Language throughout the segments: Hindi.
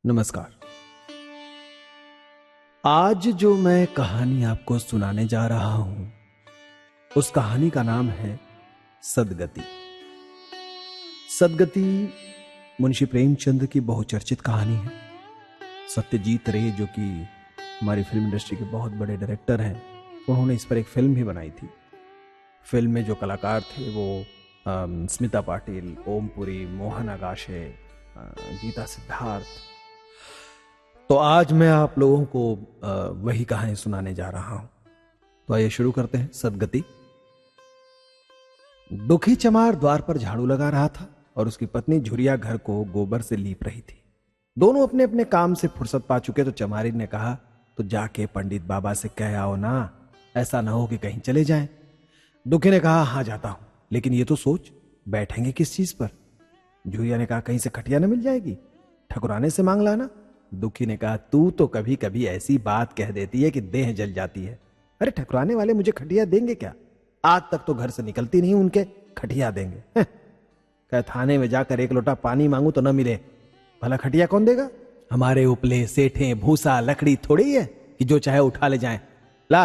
नमस्कार। आज जो मैं कहानी आपको सुनाने जा रहा हूं उस कहानी का नाम है सदगति। सदगति मुंशी प्रेमचंद की बहुचर्चित कहानी है। सत्यजीत रे जो कि हमारी फिल्म इंडस्ट्री के बहुत बड़े डायरेक्टर हैं, उन्होंने इस पर एक फिल्म भी बनाई थी। फिल्म में जो कलाकार थे वो स्मिता पाटिल, ओमपुरी, मोहन आगाशे, गीता सिद्धार्थ। तो आज मैं आप लोगों को वही कहानी सुनाने जा रहा हूं। तो आइए शुरू करते हैं। सदगति। दुखी चमार द्वार पर झाड़ू लगा रहा था और उसकी पत्नी झुरिया घर को गोबर से लीप रही थी। दोनों अपने अपने काम से फुर्सत पा चुके तो चमारी ने कहा, तो जाके पंडित बाबा से कह आओ ना, ऐसा ना हो कि कहीं चले जाएं। दुखी ने कहा, हाँ जाता हूं, लेकिन ये तो सोच बैठेंगे किस चीज पर। झुरिया ने कहा, कहीं से खटिया न मिल जाएगी, ठकुराने से मांग लाना। दुखी ने कहा, तू तो कभी कभी ऐसी बात कह देती है कि देह जल जाती है। अरे ठकुराने वाले मुझे खटिया देंगे क्या? आज तक तो घर से निकलती नहीं उनके, खटिया देंगे। कह थाने में जाकर एक लोटा पानी मांगू तो न मिले, भला खटिया कौन देगा? हमारे उपले सेठे भूसा लकड़ी थोड़ी है कि जो चाहे उठा ले जाएं। ला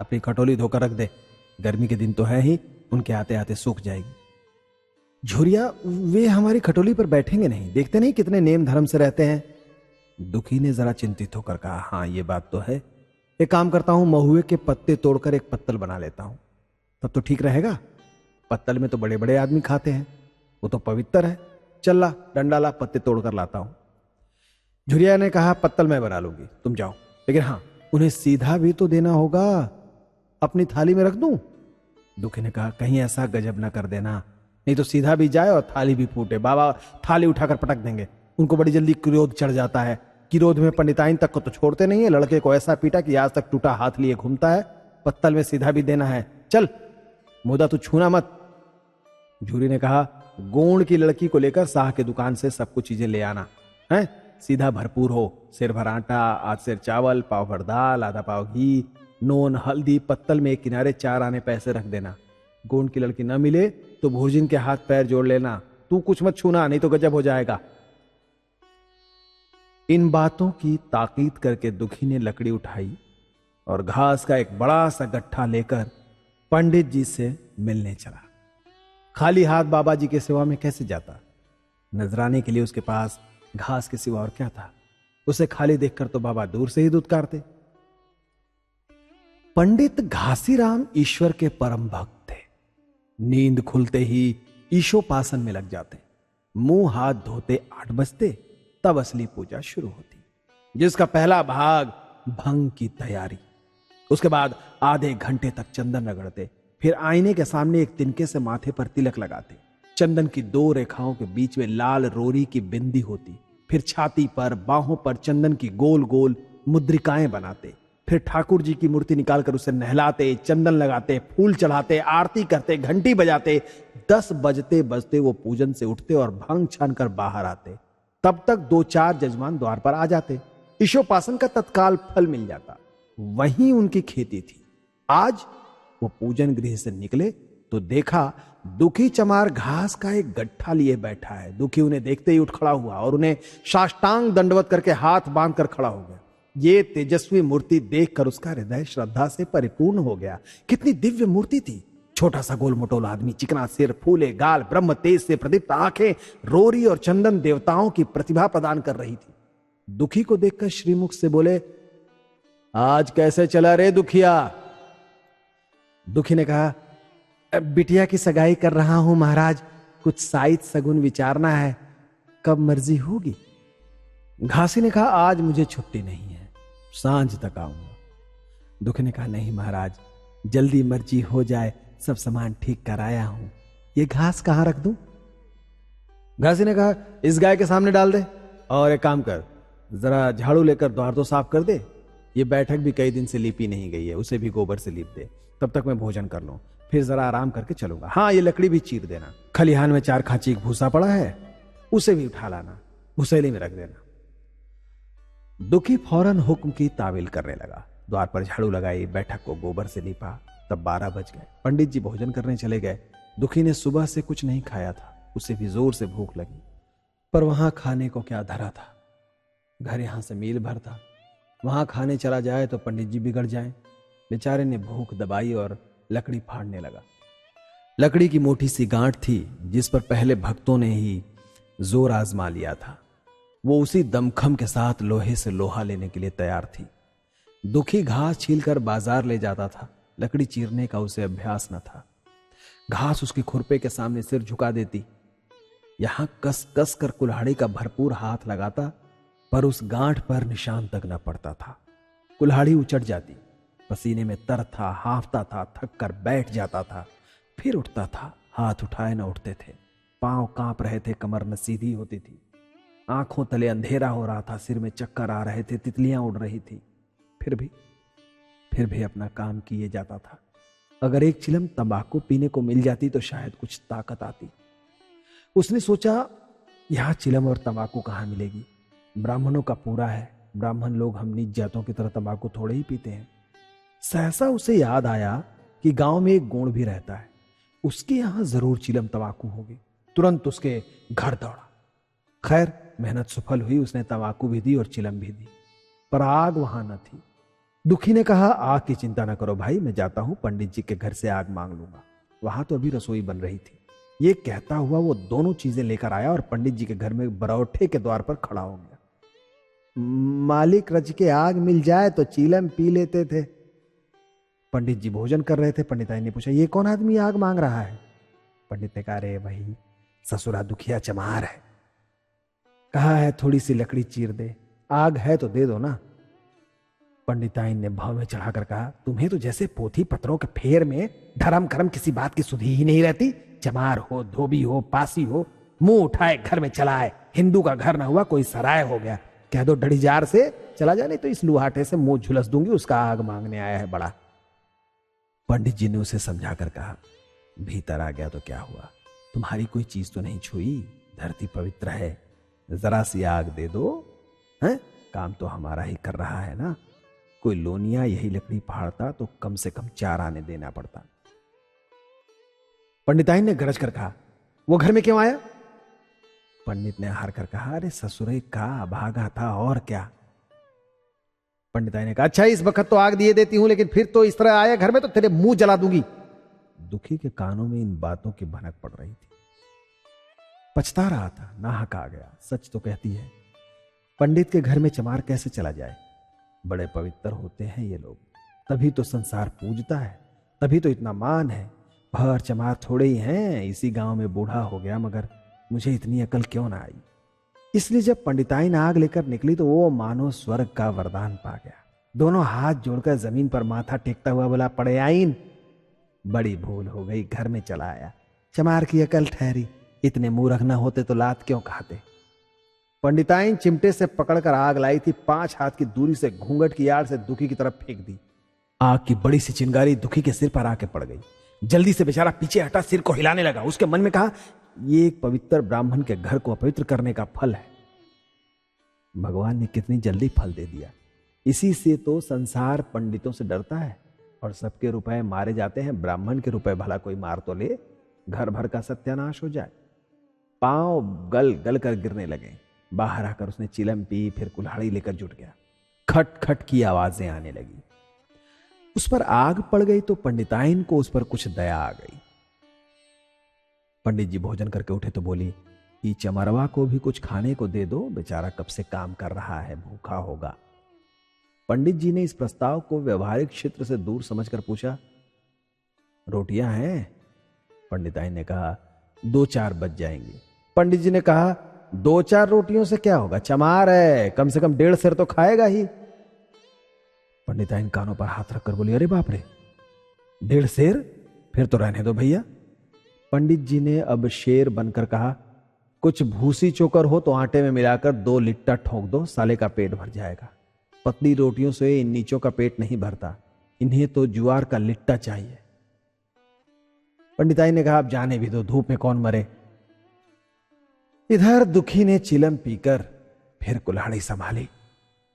अपनी खटोली धोकर रख दे, गर्मी के दिन तो है ही, उनके आते आते सूख जाएगी। झुरिया, वे हमारी खटोली पर बैठेंगे नहीं, देखते नहीं कितने नेम धर्म से रहते हैं। दुखी ने जरा चिंतित होकर कहा, हां ये बात तो है। एक काम करता हूं, महुए के पत्ते तोड़कर एक पत्तल बना लेता हूं, तब तो ठीक रहेगा। पत्तल में तो बड़े बड़े आदमी खाते हैं, वो तो पवित्र है। चल ला डंडा ला, पत्ते तोड़कर लाता हूं। झुरिया ने कहा, पत्तल मैं बना लूंगी, तुम जाओ, लेकिन हां उन्हें सीधा भी तो देना होगा, अपनी थाली में रख दूं? दुखी ने कहा, कहीं ऐसा गजब ना कर देना, नहीं तो सीधा भी जाए और थाली भी फूटे। बाबा थाली उठाकर पटक देंगे, उनको बड़ी जल्दी क्रोध चढ़ जाता है। क्रोध में पंडिताइन तक को तो छोड़ते नहीं है, लड़के को ऐसा पीटा कि आज तक टूटा हाथ लिए घूमता है। पत्तल में सीधा भी देना है, चल मुदा तू छूना मत। झूरी ने कहा, गोंड की लड़की को लेकर साह के दुकान से सब कुछ चीजें ले आना है, सीधा भरपूर हो, सिर भर आटा, आध सेर चावल, पाव भर दाल, आधा पाव घी, नून, हल्दी। पत्तल में एक किनारे 4 आने पैसे रख देना। गोंड की लड़की न मिले तो भुर्जिन के हाथ पैर जोड़ लेना, तू कुछ मत छूना, नहीं तो गजब हो जाएगा। इन बातों की ताकीद करके दुखी ने लकड़ी उठाई और घास का एक बड़ा सा गट्ठा लेकर पंडित जी से मिलने चला। खाली हाथ बाबा जी के सेवा में कैसे जाता? नजराने के लिए उसके पास घास के सिवा और क्या था? उसे खाली देखकर तो बाबा दूर से ही दुत्कारते। पंडित घासीराम ईश्वर के परम भक्त थे। नींद खुलते ही ईशोपासन में लग जाते, मुंह हाथ धोते 8 बजते, तब असली पूजा शुरू होती, जिसका पहला भाग भंग की तैयारी। उसके बाद आधे घंटे तक चंदन रगड़ते, फिर आईने के सामने एक तिनके से माथे पर तिलक लगाते। चंदन की 2 रेखाओं के बीच में लाल रोरी की बिंदी होती। फिर छाती पर, बाहों पर चंदन की गोल गोल मुद्रिकाएं बनाते। फिर ठाकुर जी की मूर्ति निकालकर उसे नहलाते, चंदन लगाते, फूल चढ़ाते, आरती करते, घंटी बजाते। 10 बजते बजते वो पूजन से उठते और भंग छान कर बाहर आते। तब तक 2-4 जजमान द्वार पर आ जाते। ईशोपासन का तत्काल फल मिल जाता। वहीं उनकी खेती थी। आज वो पूजन गृह से निकले तो देखा दुखी चमार घास का एक गट्ठा लिए बैठा है। दुखी उन्हें देखते ही उठ खड़ा हुआ और उन्हें साष्टांग दंडवत करके हाथ बांधकर खड़ा हो गया। ये तेजस्वी मूर्ति देखकर उसका हृदय श्रद्धा से परिपूर्ण हो गया। कितनी दिव्य मूर्ति थी! छोटा सा गोल मोटोल आदमी, चिकना सिर, फूले गाल, ब्रह्म तेज से प्रदीप्त आंखें, रोरी और चंदन देवताओं की प्रतिभा प्रदान कर रही थी। दुखी को देखकर श्रीमुख से बोले, आज कैसे चला रे दुखिया? दुखी ने कहा, बिटिया की सगाई कर रहा हूं महाराज, कुछ साइत सगुन विचारना है, कब मर्जी होगी? घासी ने कहा, आज मुझे छुट्टी नहीं है, सांझ तक आऊंगा। दुखी ने कहा, नहीं महाराज, जल्दी मर्जी हो जाए, सब सामान ठीक कराया हूं, ये घास कहां रख दूं? घासी ने कहा, इस गाय के सामने डाल दे, और एक काम कर, जरा झाड़ू लेकर द्वार तो साफ कर दे। ये बैठक भी कई दिन से लीपी नहीं गई है, उसे भी गोबर से लीप दे, तब तक मैं भोजन कर लूं, फिर जरा आराम करके चलूंगा। हाँ ये लकड़ी भी चीर देना। खलिहान में 4 खांची भूसा पड़ा है, उसे भी उठा लाना, भूसेली में रख देना। दुखी फौरन हुक्म की तावील करने लगा। द्वार पर झाड़ू लगाई, बैठक को गोबर से लीपा। तब 12 बज गए। पंडित जी भोजन करने चले गए। दुखी ने सुबह से कुछ नहीं खाया था, उसे भी जोर से भूख लगी, पर वहां खाने को क्या धरा था। घर यहां से मील भर था। वहां खाने चला जाए तो पंडित जी बिगड़ जाएं। बेचारे ने भूख दबाई और लकड़ी फाड़ने लगा। लकड़ी की मोटी सी गांठ थी जिस पर पहले भक्तों ने ही जोर आजमा लिया था। वो उसी दमखम के साथ लोहे से लोहा लेने के लिए तैयार थी। दुखी घास छीलकर बाजार ले जाता था। लकड़ी चीरने का उसे अभ्यास न था। घास उसके खुरपे के सामने सिर झुका देती। यहां कस कस कर कुल्हाड़ी का भरपूर हाथ लगाता, पर उस गांठ पर निशान तक न पड़ता था। कुल्हाड़ी उचट जाती। पसीने में तर था, हांफता था, थक कर बैठ जाता था, फिर उठता था। हाथ उठाए न उठते थे, पांव कांप रहे थे, कमर न सीधी होती थी, आंखों तले अंधेरा हो रहा था, सिर में चक्कर आ रहे थे, तितलियां उड़ रही थी। फिर भी अपना काम किए जाता था। अगर एक चिलम तंबाकू पीने को मिल जाती तो शायद कुछ ताकत आती। उसने सोचा, यहां चिलम और तंबाकू कहां मिलेगी? ब्राह्मणों का पूरा है। ब्राह्मण लोग हम नीच जातों की तरह तंबाकू थोड़े ही पीते हैं। सहसा उसे याद आया कि गांव में एक गोंड भी रहता है, उसके यहां जरूर चिलम तंबाकू होगी। तुरंत उसके घर दौड़ा। खैर, मेहनत सफल हुई। उसने तंबाकू भी दी और चिलम भी दी, पर आग वहां न थी। दुखी ने कहा, आग की चिंता न करो भाई, मैं जाता हूं, पंडित जी के घर से आग मांग लूंगा। वहां तो अभी रसोई बन रही थी। ये कहता हुआ वो दोनों चीजें लेकर आया और पंडित जी के घर में बरौठे के द्वार पर खड़ा हो गया। मालिक रच के आग मिल जाए तो चीलम पी लेते थे। पंडित जी भोजन कर रहे थे। पंडिताई ने पूछा, ये कौन आदमी आग मांग रहा है? पंडित ने कहा, अरे वही ससुरा दुखिया चमार है। कहा है थोड़ी सी लकड़ी चीर दे, आग है तो दे दो ना। पंडिताइन ने भाव में चढ़ाकर कहा, तुम्हें तो जैसे पोथी पत्रों के फेर में धर्म कर्म किसी बात की सुधी ही नहीं रहती। चमार हो, धोबी हो, पासी हो, मुंह उठाए घर में चला आए। हिंदू का घर ना हुआ कोई सराय हो गया। कह दो डढ़ीजार से चला जा, नहीं तो इस लुहाटे से मुंह झुलस दूंगी, उसका आग मांगने आया है बड़ा। पंडित जी ने उसे समझाकर कहा, भीतर आ गया तो क्या हुआ, तुम्हारी कोई चीज तो नहीं छुई, धरती पवित्र है, जरा सी आग दे दो, हैं? काम तो हमारा ही कर रहा है ना। कोई लोनिया यही लकड़ी फाड़ता तो कम से कम 4 आने देना पड़ता। पंडिताइन ने गरज कर कहा, वो घर में क्यों आया? पंडित ने हार कर कहा, अरे ससुरे का भागा था और क्या। पंडिताइन ने कहा, अच्छा इस वक्त तो आग दिए देती हूं, लेकिन फिर तो इस तरह आया घर में तो तेरे मुंह जला दूंगी। दुखी के कानों में इन बातों की भनक पड़ रही थी। पछता रहा था, नाहक आ गया। सच तो कहती है, पंडित के घर में चमार कैसे चला जाए? बड़े पवित्र होते हैं ये लोग, तभी तो संसार पूजता है, तभी तो इतना मान है। भर चमार थोड़े ही हैं, इसी गांव में बूढ़ा हो गया, मगर मुझे इतनी अकल क्यों ना आई। इसलिए जब पंडिताइन आग लेकर निकली तो वो मानो स्वर्ग का वरदान पा गया। दोनों हाथ जोड़कर जमीन पर माथा टेकता हुआ बोला, पड़े आइन, बड़ी भूल हो गई, घर में चला आया, चमार की अकल ठहरी, इतने मूर्ख न होते तो लात क्यों खाते। पंडिताइन चिमटे से पकड़कर आग लाई थी, 5 हाथ की दूरी से घूंघट की आड़ से दुखी की तरफ फेंक दी। आग की बड़ी सी चिंगारी दुखी के सिर पर आके पड़ गई। जल्दी से बेचारा पीछे हटा, सिर को हिलाने लगा। उसके मन में कहा, ये एक पवित्र ब्राह्मण के घर को अपवित्र करने का फल है। भगवान ने कितनी जल्दी फल दे दिया। इसी से तो संसार पंडितों से डरता है और सबके रुपए मारे जाते हैं। ब्राह्मण के रुपए भला कोई मार तो ले, घर भर का सत्यानाश हो जाए। पांव गल गल कर गिरने लगे। बाहर आकर उसने चिलम पी, फिर कुल्हाड़ी लेकर जुट गया। खट खट की आवाजें आने लगी। उस पर आग पड़ गई तो पंडिताइन को उस पर कुछ दया आ गई। पंडित जी भोजन करके उठे तो बोली, ये चमरवा को भी कुछ खाने को दे दो, बेचारा कब से काम कर रहा है, भूखा होगा। पंडित जी ने इस प्रस्ताव को व्यवहारिक क्षेत्र से दूर समझकर पूछा, रोटियां हैं? पंडिताइन ने कहा, 2-4 बच जाएंगी। पंडित जी ने कहा, 2-4 रोटियों से क्या होगा, चमार है, कम से कम 1.5 सेर तो खाएगा ही। पंडिताइन कानों पर हाथ रखकर बोली, अरे बाप रे, 1.5 सेर? फिर तो रहने दो भैया। पंडित जी ने अब शेर बनकर कहा, कुछ भूसी चोकर हो तो आटे में मिलाकर 2 लिट्टा ठोक दो, साले का पेट भर जाएगा। पतली रोटियों से इन नीचों का पेट नहीं भरता, इन्हें तो ज्वार का लिट्टा चाहिए। पंडिताई ने कहा, अब जाने भी दो, धूप में कौन मरे। इधर दुखी ने चिलम पीकर फिर कुल्हाड़ी संभाली।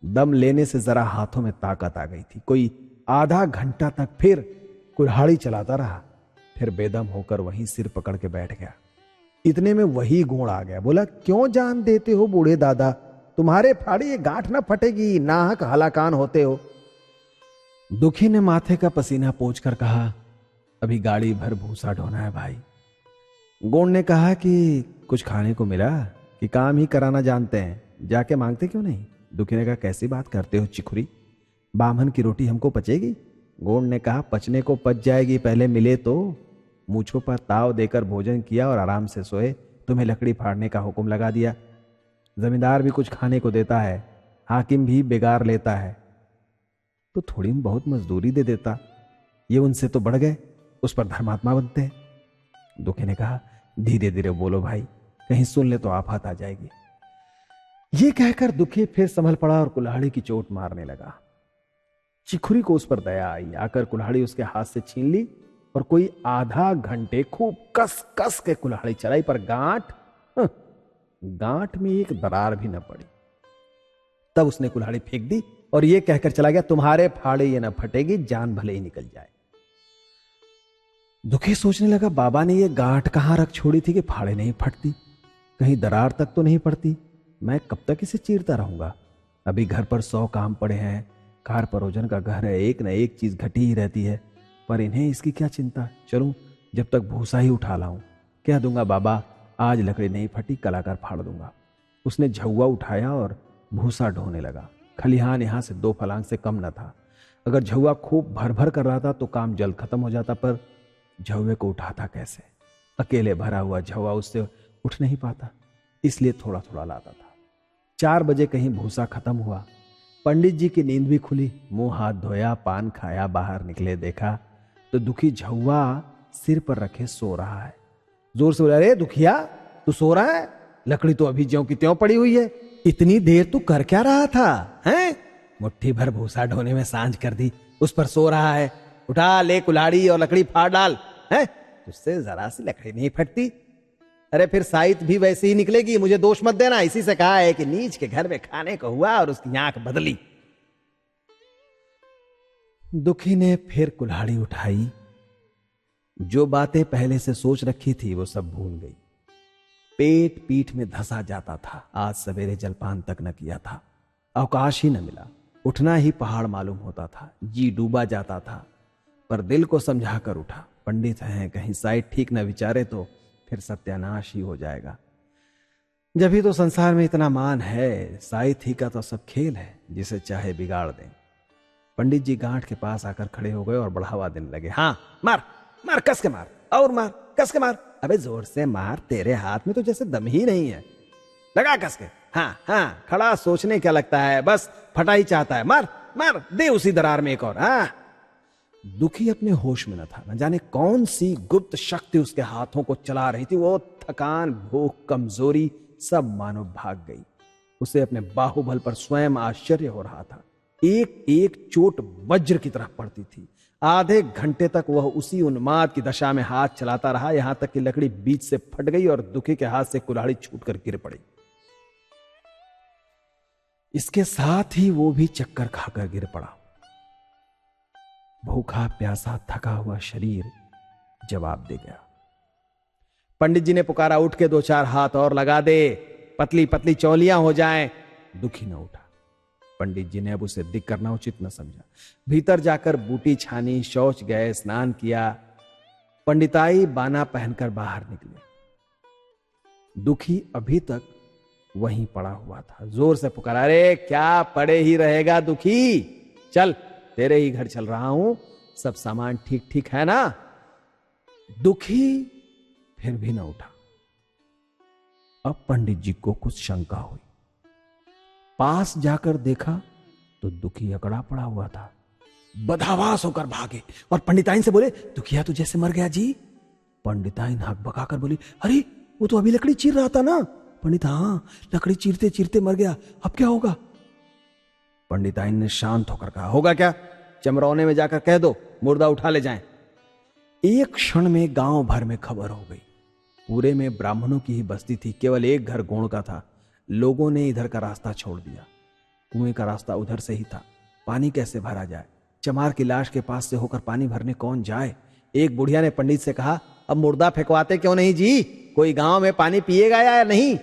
दम लेने से जरा हाथों में ताकत आ गई थी। कोई आधा घंटा तक फिर कुल्हाड़ी चलाता रहा, फिर बेदम होकर वहीं सिर पकड़ के बैठ गया। इतने में वही गोंड आ गया। बोला, क्यों जान देते हो बूढ़े दादा, तुम्हारे फाड़ी ये गांठ ना फटेगी, नाहक हलाकान होते हो। दुखी ने माथे का पसीना पोंछ कर कहा, अभी गाड़ी भर भूसा ढोना है भाई। गोंड ने कहा कि कुछ खाने को मिला कि काम ही कराना जानते हैं, जाके मांगते क्यों नहीं? दुखी ने कहा, कैसी बात करते हो चिखुरी, बामन की रोटी हमको पचेगी? गोंड ने कहा, पचने को पच जाएगी, पहले मिले तो। मूछों पर ताव देकर भोजन किया और आराम से सोए। तुम्हें लकड़ी फाड़ने का हुक्म लगा दिया। जमींदार भी कुछ खाने को देता है, हाकिम भी बेगार लेता है, तो थोड़ी बहुत मजदूरी दे देता। ये उनसे तो बढ़ गए, उस पर धर्मात्मा बनते हैं। दुखी ने कहा, धीरे धीरे बोलो भाई, कहीं सुन ले तो आफत आ जाएगी। ये कहकर दुखी फिर संभल पड़ा और कुल्हाड़ी की चोट मारने लगा। चिखुरी को उस पर दया आई, आकर कुल्हाड़ी उसके हाथ से छीन ली और कोई आधा घंटे खूब कस कस के कुल्हाड़ी चलाई, पर गांठ में एक दरार भी न पड़ी। तब उसने कुल्हाड़ी फेंक दी और यह कहकर चला गया, तुम्हारे फाड़े ये न फटेगी, जान भले ही निकल जाए। दुखी सोचने लगा, बाबा ने ये गांठ कहां रख छोड़ी थी कि फाड़े नहीं फटती, कहीं दरार तक तो नहीं पड़ती। मैं कब तक इसे चीरता रहूंगा? अभी घर पर 100 काम पड़े हैं, कार परोजन का घर है, एक न एक चीज घटी ही रहती है, पर इन्हें इसकी क्या चिंता? चलूं जब तक भूसा ही उठा लाऊं। कह दूंगा, बाबा आज लकड़ी नहीं फटी, कल आकर फाड़ दूंगा। उसने झौवा उठाया और भूसा ढोने लगा। खलिहान यहां से 2 फलांग से कम न था। अगर झौवा खूब भर भर कर रहा था तो काम जल्द खत्म हो जाता, पर झौवे को उठाता कैसे? अकेले भरा हुआ झौवा उससे उठ नहीं पाता, इसलिए थोड़ा थोड़ा लाता था। 4 बजे कहीं भूसा खत्म हुआ। पंडित जी की नींद भी खुली, मुंह हाथ धोया, पान खाया, बाहर निकले, देखा तो दुखी झौवा सिर पर रखे सो रहा है। जोर से बोला, अरे दुखिया, तू सो रहा है? लकड़ी तो अभी ज्यों की त्यों पड़ी हुई है, इतनी देर तू कर क्या रहा था? हैं? मुट्ठी भर भूसा ढोने में सांझ कर दी, उस पर सो रहा है। उठा, ले कुल्हाड़ी और लकड़ी फाड़ डाल। हैं? तुझसे जरा सी लकड़ी नहीं फटती? अरे फिर साइत भी वैसे ही निकलेगी, मुझे दोष मत देना। इसी से कहा है कि नीच के घर में खाने को हुआ और उसकी आंख बदली। दुखी ने फिर कुल्हाड़ी उठाई। जो बातें पहले से सोच रखी थी वो सब भूल गई। पेट पीठ में धंसा जाता था। आज सवेरे जलपान तक न किया था, अवकाश ही न मिला। उठना ही पहाड़ मालूम होता था, जी डूबा जाता था, पर दिल को समझा कर उठा। पंडित हैं, कहीं साइड ठीक न विचारे तो फिर सत्यानाश ही हो जाएगा। जब ही तो संसार में इतना मान है, साइथ ही का तो सब खेल है, जिसे चाहे बिगाड़ दें। पंडित जी गांठ के पास आकर खड़े हो गए और बढ़ावा देने लगे। हाँ, मार मार, कस के मार, और मार, कस के मार। अबे जोर से मार, तेरे हाथ में तो जैसे दम ही नहीं है। लगा कस के। हाँ हाँ, खड़ा सोचने क्या लगता है, बस फटा ही चाहता है। मार मार, दे उसी दरार में एक और। हाँ। दुखी अपने होश में न था, न जाने कौन सी गुप्त शक्ति उसके हाथों को चला रही थी। वो थकान, भूख, कमजोरी सब मानो भाग गई। उसे अपने बाहुबल पर स्वयं आश्चर्य हो रहा था। एक एक चोट वज्र की तरह पड़ती थी। आधे घंटे तक वह उसी उन्माद की दशा में हाथ चलाता रहा, यहां तक कि लकड़ी बीच से फट गई और दुखी के हाथ से कुल्हाड़ी छूटकर गिर पड़ी। इसके साथ ही वो भी चक्कर खाकर गिर पड़ा। भूखा प्यासा थका हुआ शरीर जवाब दे गया। पंडित जी ने पुकारा, उठ के 2-4 हाथ और लगा दे, पतली पतली चौलियां हो जाएं। दुखी न उठा। पंडित जी ने अब उसे दिख करना उचित न समझा। भीतर जाकर बूटी छानी, शौच गए, स्नान किया, पंडिताई बाना पहनकर बाहर निकले। दुखी अभी तक वहीं पड़ा हुआ था। जोर से पुकारा, अरे क्या पड़े ही रहेगा दुखी, चल तेरे ही घर चल रहा हूं, सब सामान ठीक ठीक है ना? दुखी फिर भी न उठा। अब पंडित जी को कुछ शंका हुई। पास जाकर देखा तो दुखी अकड़ा पड़ा हुआ था। बदहवास होकर भागे और पंडिताइन से बोले, दुखिया तो जैसे मर गया जी। पंडिताइन हक बकाकर बोली, अरे वो तो अभी लकड़ी चीर रहा था ना। पंडित, हाँ, लकड़ी चीरते चीरते मर गया, अब क्या होगा? पंडिताइन ने शांत होकर कहा, होगा क्या, चमरौने में जाकर कह दो मुर्दा उठा ले जाएं। एक क्षण में गांव भर में खबर हो गई। पूरे में ब्राह्मणों की ही बस्ती थी, केवल एक घर गोण का था। लोगों ने इधर का रास्ता छोड़ दिया, कुएं का रास्ता उधर से ही था। पानी कैसे भरा जाए? चमार की लाश के पास से होकर पानी भरने कौन जाए? एक बुढ़िया ने पंडित से कहा, अब मुर्दा फेंकवाते क्यों नहीं जी, कोई गांव में पानी पिएगा या नहीं?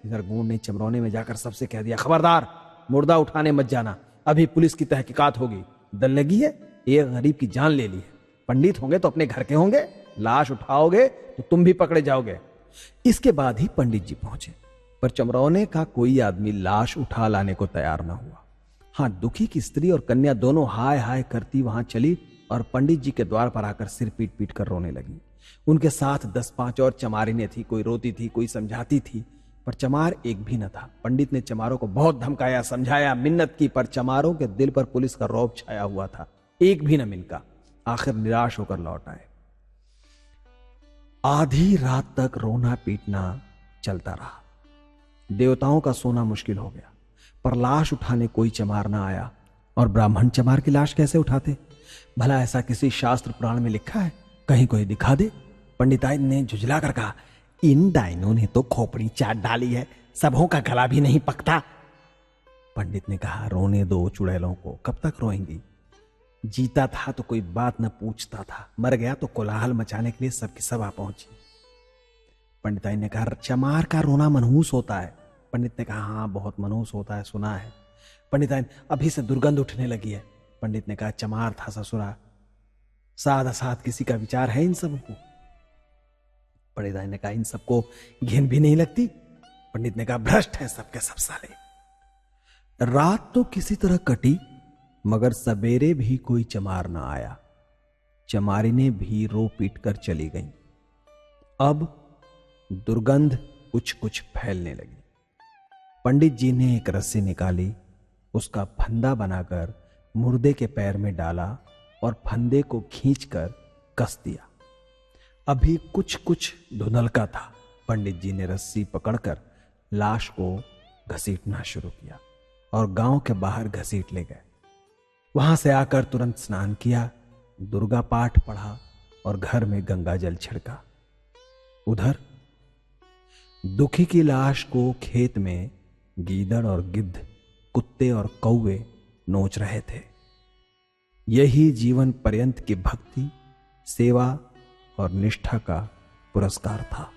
इधर गूंड ने चमरौने में जाकर सबसे कह दिया, खबरदार, मुर्दा उठाने मत जाना, अभी पुलिस की तहकीकात होगी। दल लगी है, एक गरीब की जान ले ली है। पंडित होंगे तो अपने घर के होंगे, लाश उठाओगे तो तुम भी पकड़े जाओगे। इसके बाद ही पंडित जी पहुंचे, पर चमरौने का कोई आदमी लाश उठा लाने को तैयार न हुआ। हाँ, दुखी की स्त्री और कन्या दोनों हाय हाय करती वहां चली और पंडित जी के द्वार पर आकर सिर पीट पीट कर रोने लगी। उनके साथ 10-5 और चमारिनें थी, कोई रोती थी, कोई समझाती थी, पर चमार एक भी न था। पंडित ने चमारों को बहुत धमकाया, समझाया, मिन्नत की, पर चमारों के दिल पर पुलिस का रौब छाया हुआ था, एक भी न मिनका। आखिर निराश होकर लौट आए। आधी रात तक रोना पीटना चलता रहा। देवताओं का सोना मुश्किल हो गया, पर लाश उठाने कोई चमार ना आया। और ब्राह्मण चमार की लाश कैसे उठाते? भला ऐसा किसी शास्त्र पुराण में लिखा है? कहीं कोई दिखा दे। पंडिताई ने झुझला कर कहा, इन डाइनों ने तो खोपड़ी चाट डाली है, सबों का गला भी नहीं पकता। पंडित ने कहा, रोने दो चुड़ैलों को, कब तक रोएंगी? जीता था तो कोई बात न पूछता था, मर गया तो कोलाहल मचाने के लिए सबकी सभा पहुंची। पंडिताई ने कहा, चमार का रोना मनहूस होता है। पंडित ने कहा, हाँ बहुत मनहूस होता है, सुना है। पंडिताई ने, अभी से दुर्गंध उठने लगी है। पंडित ने कहा, चमार था ससुरा, साध असाध किसी का विचार है इन सबको? पंडिताई ने कहा, इन सबको घिन भी नहीं लगती? पंडित ने कहा, भ्रष्ट है सबके सब साले। रात तो किसी तरह कटी, मगर सवेरे भी कोई चमार ना आया। चमारिनें भी रो पीट कर चली गईं। अब दुर्गंध कुछ कुछ फैलने लगी। पंडित जी ने एक रस्सी निकाली, उसका फंदा बनाकर मुर्दे के पैर में डाला और फंदे को खींचकर कस दिया। अभी कुछ कुछ धुंधलका था। पंडित जी ने रस्सी पकड़कर लाश को घसीटना शुरू किया और गांव के बाहर घसीट ले गए। वहां से आकर तुरंत स्नान किया, दुर्गा पाठ पढ़ा और घर में गंगा जल छिड़का। उधर दुखी की लाश को खेत में गीदड़ और गिद्ध, कुत्ते और कौवे नोच रहे थे। यही जीवन पर्यंत की भक्ति, सेवा और निष्ठा का पुरस्कार था।